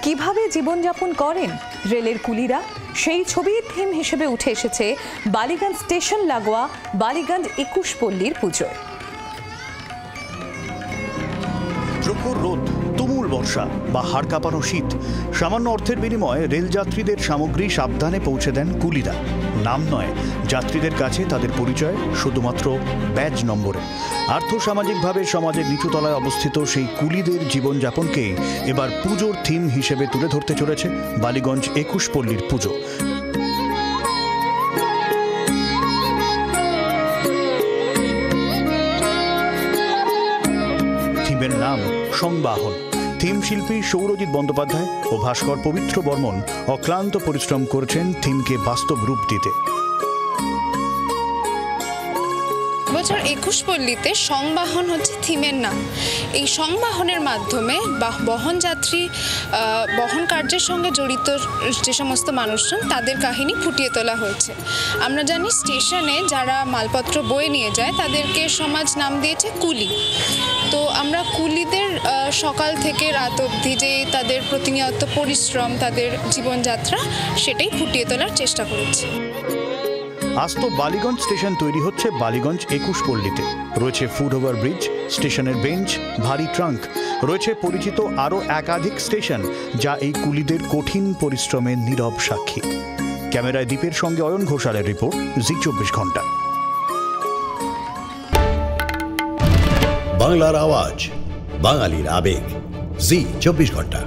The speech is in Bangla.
কিভাবে জীবনযাপন করেন রেলের কুলিরা, সেই ছবির থিম হিসেবে উঠে এসেছে বালিগঞ্জ স্টেশন লাগোয়া বালিগঞ্জ 21 পল্লীর পুজোয়। প্রখর রোদ, তুমুল বর্ষা বা হাড় কাঁপানো শীত, সামান্য অর্থের বিনিময়ে রেলযাত্রীদের সামগ্রী সাবধানে পৌঁছে দেন কুলিরা। নাম নয়, যাত্রীদের কাছে তাদের পরিচয় শুধুমাত্র ব্যাজ নম্বরে। আর্থসামাজিকভাবে সমাজের নিচুতলায় অবস্থিত সেই কুলিদের জীবনযাপনকেই এবার পুজোর থিম হিসেবে তুলে ধরতে চলেছে বালিগঞ্জ 21 পল্লীর পুজো। থিমের নাম সংবাহন। থিম শিল্পী সৌরজিৎ বন্দ্যোপাধ্যায় ও ভাস্কর পবিত্র বর্মন অক্লান্ত পরিশ্রম করেছেন থিমকে বাস্তব রূপ দিতে। বছর 21 পল্লীতে সংবাহন হচ্ছে থিমের নাম। এই সংবাহনের মাধ্যমে বহনযাত্রী বহন কার্যের সঙ্গে জড়িত যে সমস্ত মানুষজন তাদের কাহিনী ফুটিয়ে তোলা হয়েছে। আমরা জানি স্টেশনে যারা মালপত্র বয়ে নিয়ে যায় তাদেরকে সমাজ নাম দিয়েছে কুলি। তো আমরা কুলিদের সকাল থেকে রাত অবধি যে তাদের প্রতিনিয়ত পরিশ্রম, তাদের জীবনযাত্রা, সেটাই ফুটিয়ে তোলার চেষ্টা করেছি। আজ তো বালিগঞ্জ স্টেশন তৈরি হচ্ছে বালিগঞ্জ 21 পল্লীতে। রয়েছে ফুট ওভার ব্রিজ, স্টেশনের বেঞ্চ, ভারী ট্রাঙ্ক। রয়েছে পরিচিত আরও একাধিক স্টেশন, যা এই কুলিদের কঠিন পরিশ্রমের নীরব সাক্ষী। ক্যামেরায় দীপের সঙ্গে অয়ন ঘোষালের রিপোর্ট, জি 24 ঘন্টা। বাংলার আওয়াজ, বাঙালির আবেগ, জি 24 ঘন্টা।